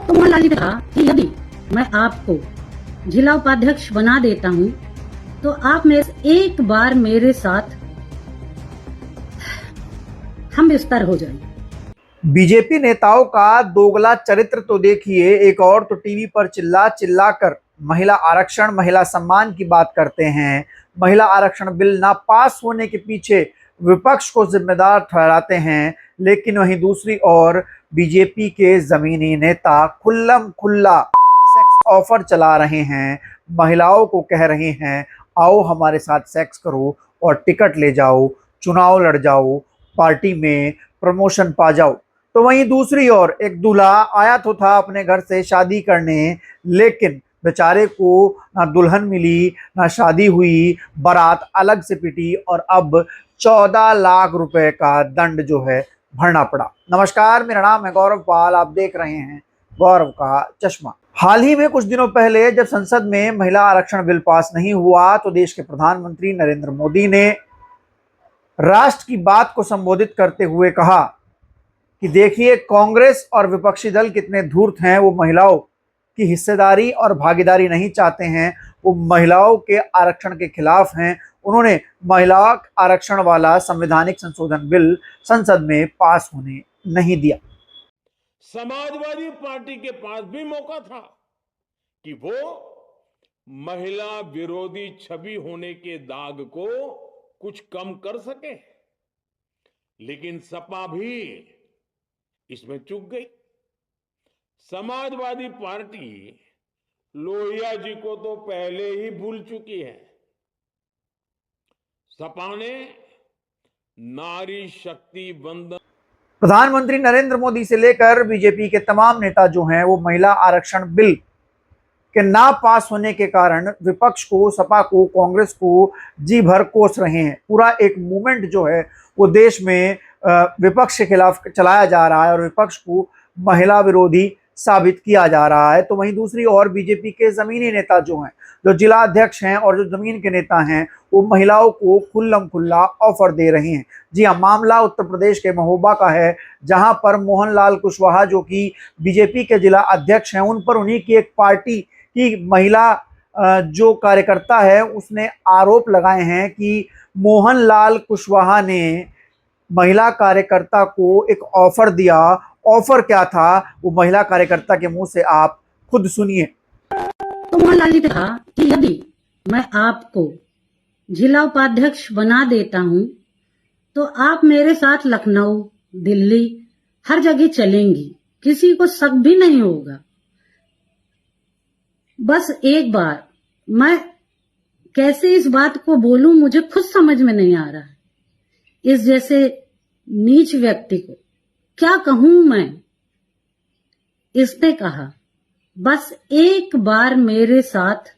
तो मोहनलाल जी ने कहा कि यदि मैं आपको जिला उपाध्यक्ष बना देता हूं तो आप एक बार मेरे साथ हम विस्तार हो जाएंगे। बीजेपी नेताओं का दोगला चरित्र तो देखिए, एक और तो टीवी पर चिल्ला चिल्ला कर महिला आरक्षण, महिला सम्मान की बात करते हैं। महिला आरक्षण बिल ना पास होने के पीछे विपक्ष को जिम्मेदार ठहराते हैं, लेकिन वहीं दूसरी ओर बीजेपी के जमीनी नेता खुल्लम खुल्ला सेक्स ऑफर चला रहे हैं। महिलाओं को कह रहे हैं, आओ हमारे साथ सेक्स करो और टिकट ले जाओ, चुनाव लड़ जाओ, पार्टी में प्रमोशन पा जाओ। तो वहीं दूसरी ओर एक दूल्हा आया तो था अपने घर से शादी करने, लेकिन बेचारे को ना दुल्हन मिली, ना शादी हुई, बारात अलग से पिटी और अब 14 लाख रुपए का दंड जो है भरना पड़ा। नमस्कार, मेरा नाम है गौरव पाल, आप देख रहे हैं गौरव का चश्मा। हाल ही में कुछ दिनों पहले जब संसद में महिला आरक्षण बिल पास नहीं हुआ तो देश के प्रधानमंत्री नरेंद्र मोदी ने राष्ट्र की बात को संबोधित करते हुए कहा कि देखिए, कांग्रेस और विपक्षी दल कितने धूर्त हैं। वो महिलाओं की हिस्सेदारी और भागीदारी नहीं चाहते हैं, वो महिलाओं के आरक्षण के खिलाफ हैं। उन्होंने महिला आरक्षण वाला संवैधानिक संशोधन बिल संसद में पास होने नहीं दिया। समाजवादी पार्टी के पास भी मौका था कि वो महिला विरोधी छवि होने के दाग को कुछ कम कर सके, लेकिन सपा भी इसमें चूक गई। समाजवादी पार्टी लोहिया जी को तो पहले ही भूल चुकी है। सपा ने नारी शक्ति वंदन। प्रधानमंत्री नरेंद्र मोदी से लेकर बीजेपी के तमाम नेता जो हैं वो महिला आरक्षण बिल के ना पास होने के कारण विपक्ष को, सपा को, कांग्रेस को जी भर कोस रहे हैं। पूरा एक मूवमेंट जो है वो देश में विपक्ष के खिलाफ चलाया जा रहा है और विपक्ष को महिला विरोधी साबित किया जा रहा है। तो वहीं दूसरी ओर बीजेपी के जमीनी नेता जो हैं, जो जिला अध्यक्ष हैं और जो जमीन के नेता हैं, वो महिलाओं को खुल्लम खुल्ला ऑफर दे रहे हैं। जी हाँ, मामला उत्तर प्रदेश के महोबा का है, जहां पर मोहनलाल कुशवाहा जो कि बीजेपी के जिला अध्यक्ष हैं, उन पर उन्हीं की एक पार्टी की महिला जो कार्यकर्ता है उसने आरोप लगाए हैं कि मोहनलाल कुशवाहा ने महिला कार्यकर्ता को एक ऑफर दिया। ऑफर क्या था वो महिला कार्यकर्ता के मुंह से आप खुद सुनिए। तो मोहनलाल जी ने कहा कि यदि मैं आपको जिला उपाध्यक्ष बना देता हूं तो आप मेरे साथ लखनऊ, दिल्ली हर जगह चलेंगी, किसी को शक भी नहीं होगा। बस एक बार, मैं कैसे इस बात को बोलूं मुझे खुद समझ में नहीं आ रहा है। इस जैसे नीच व्यक्ति को क्या कहूं मैं। इसने कहा, बस एक बार मेरे साथ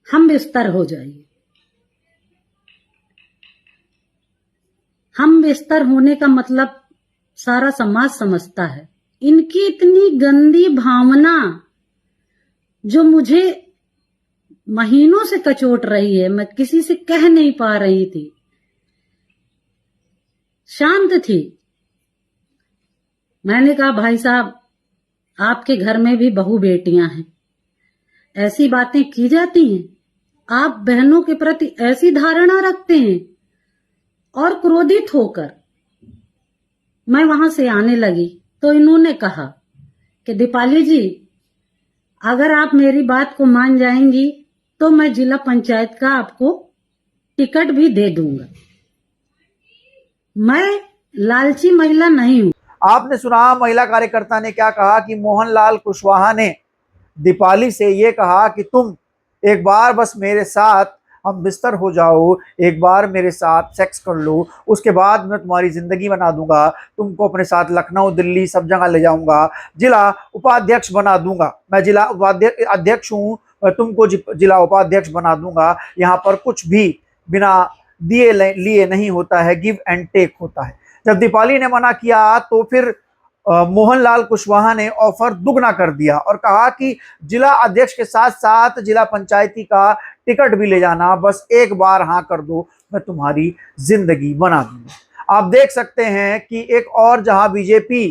हम बिस्तर हो जाइए। हम बिस्तर होने का मतलब सारा समाज समझता है। इनकी इतनी गंदी भावना जो मुझे महीनों से कचोट रही है, मैं किसी से कह नहीं पा रही थी, शांत थी। मैंने कहा, भाई साहब, आपके घर में भी बहू बेटियां हैं, ऐसी बातें की जाती हैं? आप बहनों के प्रति ऐसी धारणा रखते हैं? और क्रोधित होकर मैं वहां से आने लगी तो इन्होंने कहा कि दीपाली जी, अगर आप मेरी बात को मान जाएंगी तो मैं जिला पंचायत का आपको टिकट भी दे दूंगा। मैं लालची महिला नहीं हूं। आपने सुना महिला कार्यकर्ता ने क्या कहा कि मोहनलाल कुशवाहा ने दीपाली से ये कहा कि तुम एक बार बस मेरे साथ हम बिस्तर हो जाओ, एक बार मेरे साथ सेक्स कर लो, उसके बाद मैं तुम्हारी ज़िंदगी बना दूंगा, तुमको अपने साथ लखनऊ, दिल्ली सब जगह ले जाऊंगा, जिला उपाध्यक्ष बना दूंगा। मैं जिला अध्यक्ष हूँ, तुमको जिला उपाध्यक्ष बना दूंगा। यहाँ पर कुछ भी बिना दिए लिए नहीं होता है, गिव एंड टेक होता है। जब दीपाली ने मना किया तो फिर मोहनलाल कुशवाहा ने ऑफर दुगना कर दिया और कहा कि जिला अध्यक्ष के साथ साथ जिला पंचायती का टिकट भी ले जाना, बस एक बार हाँ कर दो, मैं तुम्हारी जिंदगी बना दूंगा। आप देख सकते हैं कि एक और जहां बीजेपी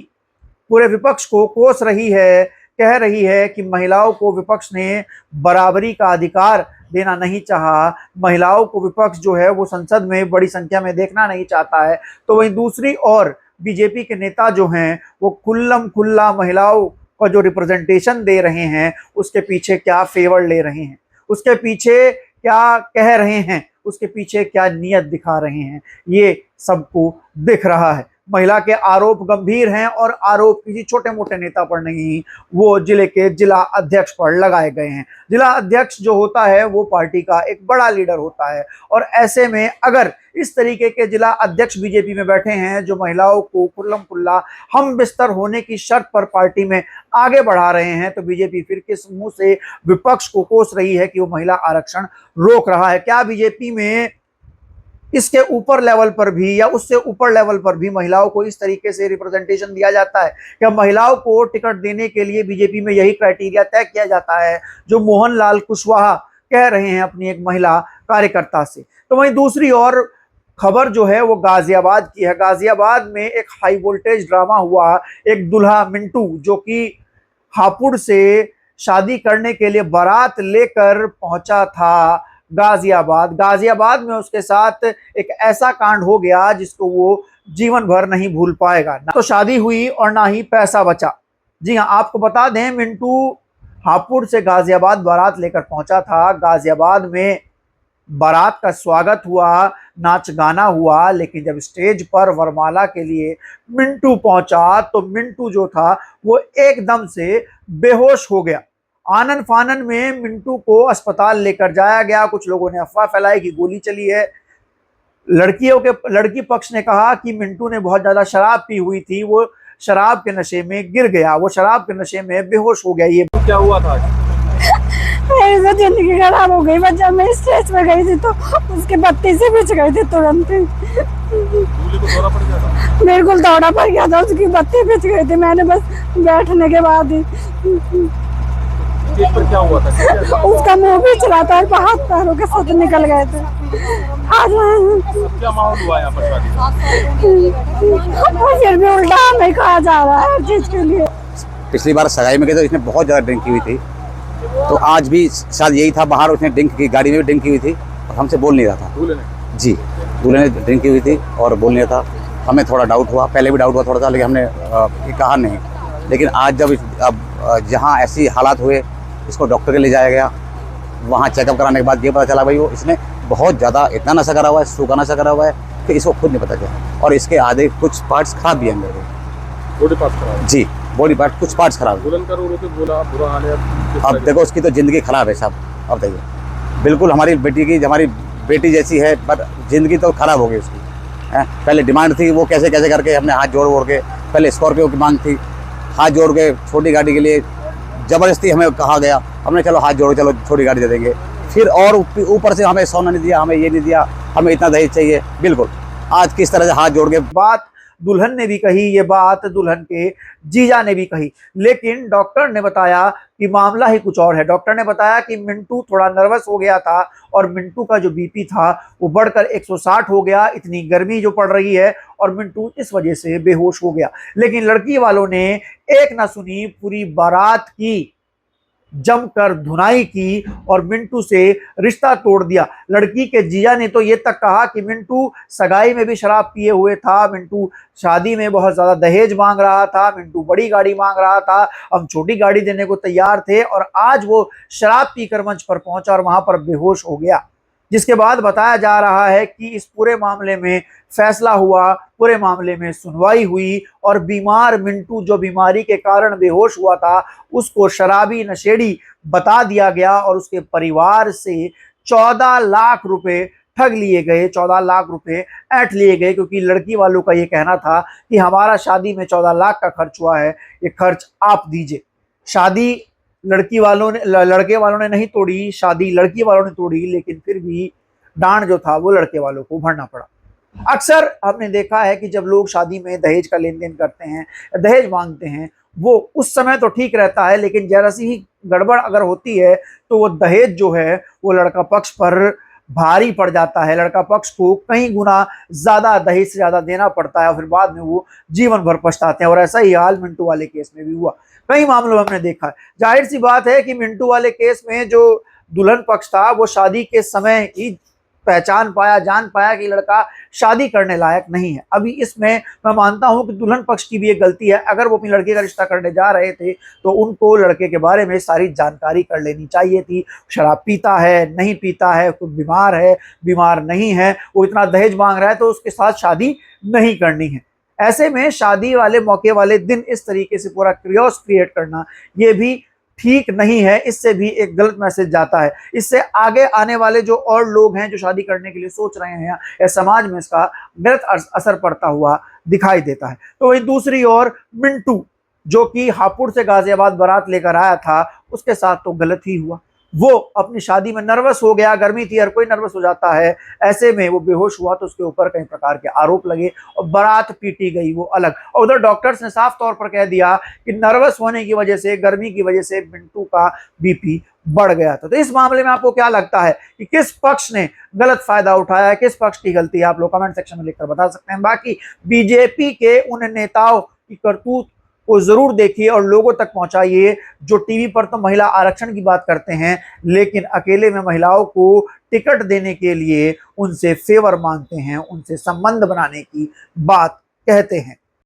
पूरे विपक्ष को कोस रही है, कह रही है कि महिलाओं को विपक्ष ने बराबरी का अधिकार देना नहीं चाहा, महिलाओं को विपक्ष जो है वो संसद में बड़ी संख्या में देखना नहीं चाहता है। तो वहीं दूसरी ओर बीजेपी के नेता जो हैं वो खुल्लम खुल्ला महिलाओं का जो रिप्रेजेंटेशन दे रहे हैं उसके पीछे क्या फेवर ले रहे हैं, उसके पीछे क्या कह रहे हैं, उसके पीछे क्या नियत दिखा रहे हैं, ये सबको दिख रहा है। महिला के आरोप गंभीर हैं और आरोप किसी छोटे मोटे नेता पर नहीं, वो जिले के जिला अध्यक्ष पर लगाए गए हैं। जिला अध्यक्ष जो होता है वो पार्टी का एक बड़ा लीडर होता है और ऐसे में अगर इस तरीके के जिला अध्यक्ष बीजेपी में बैठे हैं जो महिलाओं को खुल्लम खुल्ला हम बिस्तर होने की शर्त पर पार्टी में आगे बढ़ा रहे हैं, तो बीजेपी फिर किस मुंह से विपक्ष को कोस रही है कि वो महिला आरक्षण रोक रहा है। क्या बीजेपी में इसके ऊपर लेवल पर भी या उससे ऊपर लेवल पर भी महिलाओं को इस तरीके से रिप्रेजेंटेशन दिया जाता है? क्या महिलाओं को टिकट देने के लिए बीजेपी में यही क्राइटेरिया तय किया जाता है जो मोहनलाल कुशवाहा कह रहे हैं अपनी एक महिला कार्यकर्ता से? तो वहीं दूसरी ओर खबर जो है वो गाजियाबाद की है। गाजियाबाद में एक हाई वोल्टेज ड्रामा हुआ। एक दूल्हा मिंटू जो कि हापुड़ से शादी करने के लिए बारात लेकर पहुंचा था गाजियाबाद में उसके साथ एक ऐसा कांड हो गया जिसको वो जीवन भर नहीं भूल पाएगा। ना तो शादी हुई और ना ही पैसा बचा। जी हाँ, आपको बता दें मिंटू हापुड़ से गाजियाबाद बारात लेकर पहुंचा था। गाजियाबाद में बारात का स्वागत हुआ, नाच गाना हुआ, लेकिन जब स्टेज पर वरमाला के लिए मिंटू पहुंचा तो मिंटू जो था वो एकदम से बेहोश हो गया। आनन फानन में मिंटू को अस्पताल लेकर जाया गया। कुछ लोगों ने अफवाह फैलाई कि गोली चली है। लड़की पक्ष ने कहा कि मिंटू ने बहुत ज्यादा शराब पी हुई थी, वो शराब के नशे में गिर गया, वो शराब के नशे में बेहोश हो गया। ये क्या हुआ था? मेरी तो जिंदगी खराब हो गई। जब मैं स्टेज पे गई थी तो उसके बत्ती से बिछ गई थी तुरंत। बिल्कुल दौड़ा पड़ गया था, उसकी बत्ती बिछ गई थी। मैंने बस बैठने के बाद ही पर क्या हुआ था? उसका मुंह भी चला था और हाथ पैरों के साथ निकल गए थे। आज क्या माहौल हुआ यहाँ पर शादी? फिर भी उल्टा हमें कहा जा रहा है हर चीज के लिए। पिछली बार सगाई में गए तो इसने बहुत ज़्यादा ड्रिंक की हुई थी, तो आज भी शायद यही था। बाहर उसने ड्रिंक की, गाड़ी में भी ड्रिंक की हुई थी और हमसे बोल नहीं रहा था। दूल्हे ने? जी, दूल्हे ने ड्रिंक की हुई थी और बोल नहीं रहा था। हमें थोड़ा डाउट हुआ, पहले भी डाउट हुआ थोड़ा सा, लेकिन हमने ये कहा नहीं। लेकिन आज जब जहाँ ऐसी हालात हुए इसको डॉक्टर के ले जाया गया, वहाँ चेकअप कराने के बाद ये पता चला भाई वो इसने बहुत ज़्यादा इतना नशा करा हुआ है, सूखा नशा करा हुआ है कि इसको खुद नहीं पता चला। और इसके आधे कुछ पार्ट्स खराब भी हैं मेरे को। बॉडी पार्ट्स खराब? जी, बॉडी पार्ट कुछ पार्ट्स खराब है। दुल्हन का रो के बोला बुरा हाल है। अब देखो उसकी तो ज़िंदगी खराब है साहब। अब देखिए बिल्कुल हमारी बेटी जैसी है, पर ज़िंदगी तो खराब हो गई उसकी। पहले डिमांड थी, वो कैसे कैसे करके हमने हाथ जोड़ के, पहले स्कॉर्पियो की मांग थी, हाथ जोड़ के छोटी गाड़ी के लिए ज़बरदस्ती हमें कहा गया, हमने चलो हाथ जोड़ो, चलो छोटी गाड़ी दे देंगे। फिर और ऊपर से हमें सोना नहीं दिया, हमें ये नहीं दिया, हमें इतना दहेज चाहिए। बिल्कुल आज किस तरह से हाथ जोड़ के बात दुल्हन ने भी कही, ये बात दुल्हन के जीजा ने भी कही, लेकिन डॉक्टर ने बताया कि मामला ही कुछ और है। डॉक्टर ने बताया कि मिंटू थोड़ा नर्वस हो गया था और मिंटू का जो बीपी था वो बढ़कर 160 हो गया, इतनी गर्मी जो पड़ रही है, और मिंटू इस वजह से बेहोश हो गया। लेकिन लड़की वालों ने एक ना सुनी, पूरी बारात की जमकर धुनाई की और मिंटू से रिश्ता तोड़ दिया। लड़की के जीजा ने तो ये तक कहा कि मिंटू सगाई में भी शराब पिए हुए था, मिंटू शादी में बहुत ज्यादा दहेज मांग रहा था, मिंटू बड़ी गाड़ी मांग रहा था, हम छोटी गाड़ी देने को तैयार थे, और आज वो शराब पीकर मंच पर पहुंचा और वहां पर बेहोश हो गया। जिसके बाद बताया जा रहा है कि इस पूरे मामले में फैसला हुआ, पूरे मामले में सुनवाई हुई और बीमार मिंटू जो बीमारी के कारण बेहोश हुआ था उसको शराबी नशेड़ी बता दिया गया और उसके परिवार से 14 लाख रुपए ठग लिए गए, 14 लाख रुपए ऐंठ लिए गए, क्योंकि लड़की वालों का ये कहना था कि हमारा शादी में 14 लाख का खर्च हुआ है, ये खर्च आप दीजिए। शादी लड़के वालों ने नहीं तोड़ी, शादी लड़की वालों ने तोड़ी, लेकिन फिर भी डांड जो था वो लड़के वालों को भरना पड़ा। अक्सर आपने देखा है कि जब लोग शादी में दहेज का लेन देन करते हैं, दहेज मांगते हैं, वो उस समय तो ठीक रहता है, लेकिन जरा सी ही गड़बड़ अगर होती है तो वो दहेज जो है वो लड़का पक्ष पर भारी पड़ जाता है। लड़का पक्ष को कई गुना ज्यादा, दहेज से ज्यादा देना पड़ता है और फिर बाद में वो जीवन भर पछताते हैं। और ऐसा ही हाल मिंटू वाले केस में भी हुआ, कई मामलों में हमने देखा है। जाहिर सी बात है कि मिंटू वाले केस में जो दुल्हन पक्ष था वो शादी के समय ही पहचान पाया, जान पाया कि लड़का शादी करने लायक नहीं है। अभी इसमें मैं मानता हूं कि दुल्हन पक्ष की भी एक गलती है। अगर वो अपनी लड़के का रिश्ता करने जा रहे थे तो उनको लड़के के बारे में सारी जानकारी कर लेनी चाहिए थी। शराब पीता है, नहीं पीता है, खुद बीमार है, बीमार नहीं है, वो इतना दहेज मांग रहा है तो उसके साथ शादी नहीं करनी है। ऐसे में शादी वाले मौके वाले दिन इस तरीके से पूरा क्रियोस क्रिएट करना ये भी ठीक नहीं है। इससे भी एक गलत मैसेज जाता है। इससे आगे आने वाले जो और लोग हैं जो शादी करने के लिए सोच रहे हैं या समाज में इसका गलत असर पड़ता हुआ दिखाई देता है। तो वही दूसरी ओर मिंटू जो कि हापुड़ से गाजियाबाद बारात लेकर आया था, उसके साथ तो गलत ही हुआ। वो अपनी शादी में नर्वस हो गया, गर्मी थी, हर कोई नर्वस हो जाता है। ऐसे में वो बेहोश हुआ तो उसके ऊपर कई प्रकार के आरोप लगे और बारात पीटी गई वो अलग। और उधर डॉक्टर्स ने साफ तौर पर कह दिया कि नर्वस होने की वजह से, गर्मी की वजह से मिंटू का बीपी बढ़ गया था। तो इस मामले में आपको क्या लगता है कि किस पक्ष ने गलत फायदा उठाया, किस पक्ष की गलती है? आप लोग कमेंट सेक्शन में लिखकर बता सकते हैं। बाकी बीजेपी के उन नेताओं की करतूत को जरूर देखिए और लोगों तक पहुंचाइए जो टीवी पर तो महिला आरक्षण की बात करते हैं लेकिन अकेले में महिलाओं को टिकट देने के लिए उनसे फेवर मांगते हैं, उनसे संबंध बनाने की बात कहते हैं।